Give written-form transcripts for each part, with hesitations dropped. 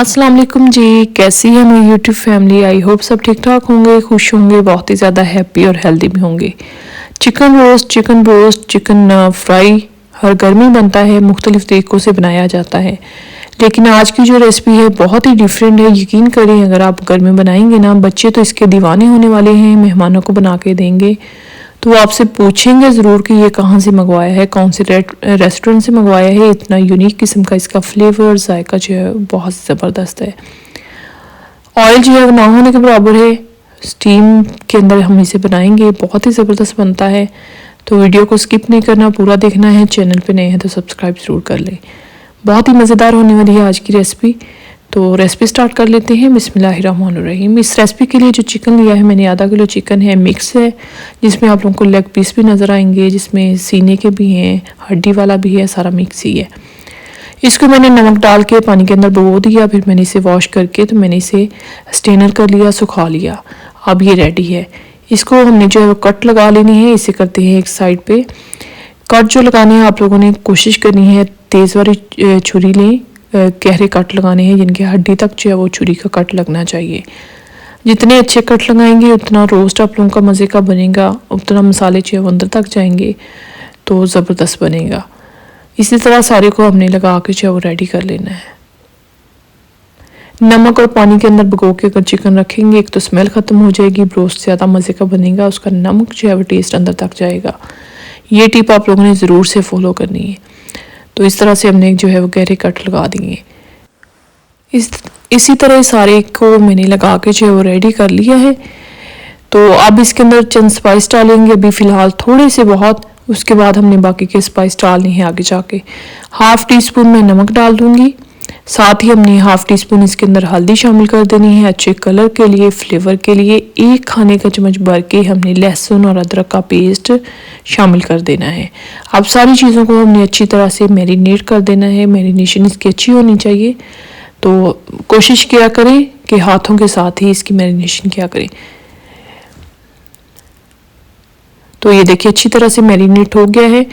अस्सलाम वालेकुम जी, कैसी है मेरी यूट्यूब फैमिली। आई होप सब ठीक ठाक होंगे, खुश होंगे, बहुत ही ज़्यादा हैप्पी और हेल्दी भी होंगे। चिकन रोस्ट, चिकन फ्राई हर घर में बनता है, मुख्तलिफ तरीक़ों से बनाया जाता है। लेकिन आज की जो रेसिपी है बहुत ही डिफरेंट है। यकीन करें अगर आप घर में बनाएंगे ना, बच्चे तो इसके दीवाने होने वाले हैं। मेहमानों को बना के देंगे तो वो आपसे पूछेंगे ज़रूर कि ये कहाँ से मंगवाया है, कौन से रेस्टोरेंट से मंगवाया है। इतना यूनिक किस्म का इसका फ्लेवर, जायका जो है बहुत ज़बरदस्त है। ऑयल जो है वो ना होने के बराबर है। स्टीम के अंदर हम इसे बनाएंगे, बहुत ही ज़बरदस्त बनता है। तो वीडियो को स्किप नहीं करना, पूरा देखना है। चैनल पे नए हैं तो सब्सक्राइब ज़रूर कर लें। बहुत ही मज़ेदार होने वाली है आज की रेसिपी। तो रेसिपी स्टार्ट कर लेते हैं। बिस्मिल्लाहिर्रहमानिर्रहीम। इस रेसिपी के लिए जो चिकन लिया है मैंने, आधा किलो चिकन है, मिक्स है, जिसमें आप लोगों को लेग पीस भी नज़र आएंगे, जिसमें सीने के भी हैं, हड्डी वाला भी है, सारा मिक्स ही है। इसको मैंने नमक डाल के पानी के अंदर भिगो दिया, फिर मैंने इसे वॉश करके तो मैंने इसे स्टेनर कर लिया, सुखा लिया। अब ये रेडी है। इसको हमने जो है वो कट लगा लेनी है। इसे करते हैं एक साइड पे कट। जो लगाने हैं आप लोगों ने कोशिश करनी है तेज़ वाली छुरी लें, गहरे कट लगाने हैं जिनके हड्डी तक जो है वो छुरी का कट लगना चाहिए। जितने अच्छे कट लगाएंगे उतना रोस्ट आप लोगों का मज़े का बनेगा, उतना मसाले जो है वो अंदर तक जाएंगे तो ज़बरदस्त बनेगा। इसी तरह सारे को हमने लगा के जो है वो रेडी कर लेना है। नमक और पानी के अंदर भिगो के अगर चिकन रखेंगे, एक तो स्मेल ख़त्म हो जाएगी, रोस्ट ज़्यादा मज़े का बनेगा, उसका नमक जो है वो टेस्ट अंदर तक जाएगा। ये टिप आप लोगों ने ज़रूर से फॉलो करनी है। तो इस तरह से हमने जो है वो गहरे कट लगा दिए। इसी तरह सारे को मैंने लगा के जो है वो रेडी कर लिया है। तो अब इसके अंदर चंद स्पाइस डालेंगे, अभी फ़िलहाल थोड़े से बहुत, उसके बाद हमने बाकी के स्पाइस डालने हैं आगे जाके। हाफ़ टी स्पून मैं नमक डाल दूँगी, साथ ही हमने हाफ़ टी स्पून इसके अंदर हल्दी शामिल कर देनी है अच्छे कलर के लिए, फ्लेवर के लिए। एक खाने का चम्मच भर के हमने लहसुन और अदरक का पेस्ट शामिल कर देना है। अब सारी चीज़ों को हमने अच्छी तरह से मैरिनेट कर देना है। मैरिनेशन इसकी अच्छी होनी चाहिए, तो कोशिश किया करें कि हाथों के साथ ही इसकी मैरिनेशन किया करें। तो ये देखिए अच्छी तरह से मैरिनेट हो गया है।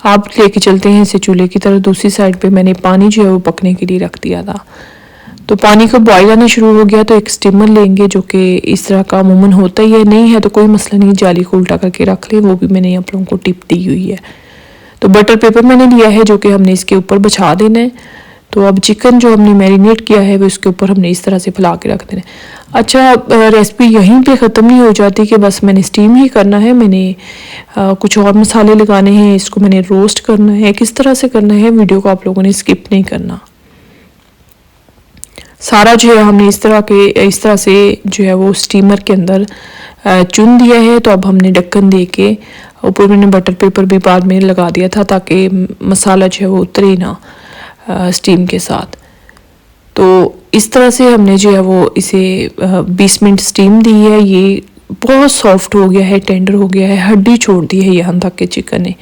आप लेके चलते हैं इसे चूल्हे की तरफ। दूसरी साइड पे मैंने पानी जो है वो पकने के लिए रख दिया था। तो पानी का बॉयल आना शुरू हो गया तो एक स्टीमर लेंगे, जो कि इस तरह का अमूमन होता ही है, नहीं है तो कोई मसला नहीं, जाली को उल्टा करके रख ले, वो भी मैंने आप लोगों को टिप दी हुई है। तो बटर पेपर मैंने लिया है जो कि हमने इसके ऊपर बिछा देना है। तो अब चिकन जो हमने मैरिनेट किया है वो इसके ऊपर हमने इस तरह से फैला के रख देना है। अच्छा, रेसिपी यहीं पे ख़त्म नहीं हो जाती कि बस मैंने स्टीम ही करना है। मैंने कुछ और मसाले लगाने हैं, इसको मैंने रोस्ट करना है। किस तरह से करना है वीडियो को आप लोगों ने स्किप नहीं करना। सारा जो है हमने इस तरह से जो है वो स्टीमर के अंदर चुन दिया है। तो अब हमने ढक्कन दे के ऊपर मैंने बटर पेपर भी बाद में लगा दिया था ताकि मसाला जो है वो उतरे ना स्टीम के साथ। तो इस तरह से हमने जो है वो इसे 20 मिनट स्टीम दी है। ये बहुत सॉफ्ट हो गया है, टेंडर हो गया है, हड्डी छोड़ दी है यहाँ तक के चिकन ने।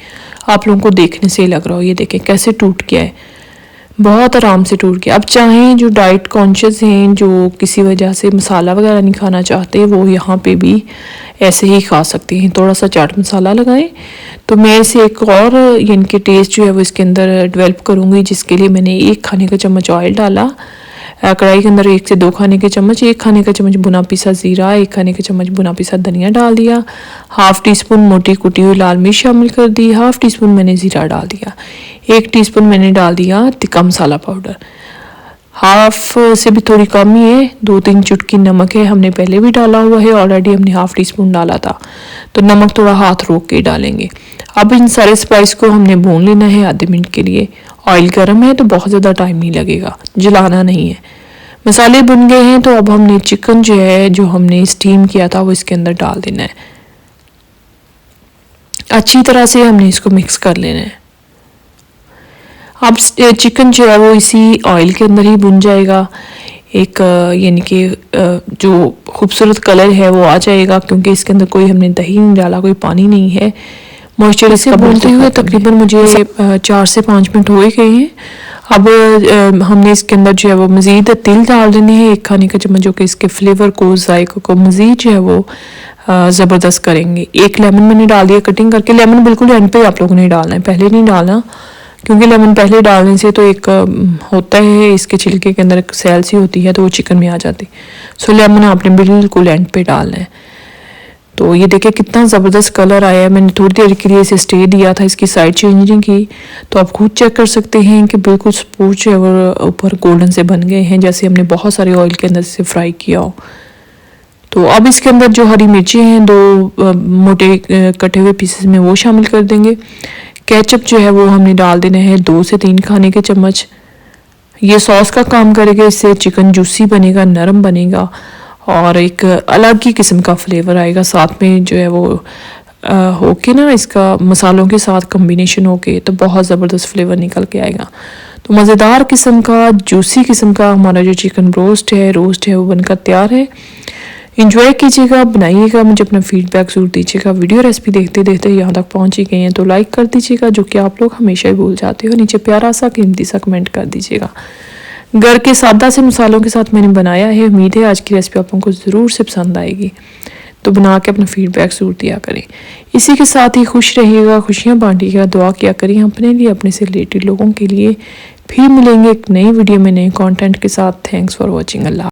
आप लोगों को देखने से ही लग रहा हो, ये देखें कैसे टूट गया है, बहुत आराम से टूट गया। अब चाहें जो डाइट कॉन्शियस हैं, जो किसी वजह से मसाला वगैरह नहीं खाना चाहते, वो यहाँ पे भी ऐसे ही खा सकते हैं। थोड़ा सा चाट मसाला लगाएं। तो मैं इसे एक और यानी कि टेस्ट जो है वो इसके अंदर डेवलप करूँगी, जिसके लिए मैंने 1 खाने का चम्मच ऑयल डाला कढ़ाई के अंदर, 1 से 2 खाने के चम्मच, 1 खाने का चम्मच भुना पिसा ज़ीरा, 1 खाने का चम्मच भुना पिसा धनिया डाल दिया, हाफ़ टी स्पून मोटी कुटी हुई लाल मिर्च शामिल कर दी, हाफ़ टी स्पून मैंने ज़ीरा डाल दिया, 1 टीस्पून मैंने डाल दिया तिक्का मसाला पाउडर, हाफ से भी थोड़ी कम ही है, 2-3 चुटकी नमक है, हमने पहले भी डाला हुआ है ऑलरेडी, हमने हाफ़ टी स्पून डाला था, तो नमक थोड़ा हाथ रोक के डालेंगे। अब इन सारे स्पाइस को हमने भून लेना है आधे मिनट के लिए। ऑयल गर्म है तो बहुत ज़्यादा टाइम नहीं लगेगा, जलाना नहीं है। मसाले भुन गए हैं तो अब हमने चिकन जो है जो हमने स्टीम किया था वो इसके अंदर डाल देना है। अच्छी तरह से हमने इसको मिक्स कर लेना है। अब चिकन जो है वो इसी ऑयल के अंदर ही भुन जाएगा। एक यानी कि जो खूबसूरत कलर है वो आ जाएगा, क्योंकि इसके अंदर कोई हमने दही नहीं डाला, कोई पानी नहीं है। मॉइस्चर से भूनते हुए तकरीबन मुझे 4 से 5 मिनट हो गए हैं। अब हमने इसके अंदर जो है वो मज़ीद तिल डाल देने हैं, 1 खाने का चम्मच, जो कि इसके फ्लेवर को, जायक़े को मज़ीद जो है वो ज़बरदस्त करेंगे। 1 लेमन मैंने डाल दिया कटिंग करके। लेमन बिल्कुल एंड पे आप लोगों ने डालना है, पहले नहीं डालना, क्योंकि लेमन पहले डालने से तो एक होता है इसके छिलके के अंदर सेल सी होती है, तो वो चिकन में आ जाती। सो लेमन आपने बिल्कुल एंड पे डालना है। तो ये देखिए कितना ज़बरदस्त कलर आया है। मैंने थोड़ी देर के लिए इसे स्टे दिया था, इसकी साइड चेंजिंग की, तो आप खुद चेक कर सकते हैं कि बिल्कुल स्पूच जो है वो ऊपर गोल्डन से बन गए हैं, जैसे हमने बहुत सारे ऑयल के अंदर से फ्राई किया हो। तो अब इसके अंदर जो हरी मिर्ची हैं 2 मोटे कटे हुए पीसेस में वो शामिल कर देंगे। केचप जो है वो हमने डाल देना है 2 से 3 खाने के चम्मच। ये सॉस का काम करेगा, इससे चिकन जूसी बनेगा, नरम बनेगा और एक अलग ही किस्म का फ्लेवर आएगा। साथ में जो है वो होके ना इसका मसालों के साथ कम्बिनेशन होके तो बहुत ज़बरदस्त फ्लेवर निकल के आएगा। तो मज़ेदार किस्म का जूसी किस्म का हमारा जो चिकन रोस्ट है वो बनकर तैयार है। इंजॉय कीजिएगा, बनाइएगा, मुझे अपना फीडबैक ज़रूर दीजिएगा। वीडियो रेसिपी देखते देखते यहाँ तक पहुँच ही गए हैं तो लाइक कर दीजिएगा, जो कि आप लोग हमेशा ही भूल जाते हो। नीचे प्यारा सा कीमती सा कमेंट कर दीजिएगा। घर के सादा से मसालों के साथ मैंने बनाया है। उम्मीद है आज की रेसिपी आप लोगों को ज़रूर से पसंद आएगी, तो बना के अपना फीडबैक ज़रूर दिया करें। इसी के साथ ही खुश रहिएगा, खुशियाँ बांटिएगा, दुआ किया करिए अपने लिए, अपने से रिलेटेड लोगों के लिए। फिर मिलेंगे एक नई वीडियो में नए कंटेंट के साथ। Thanks for watching. अल्लाह।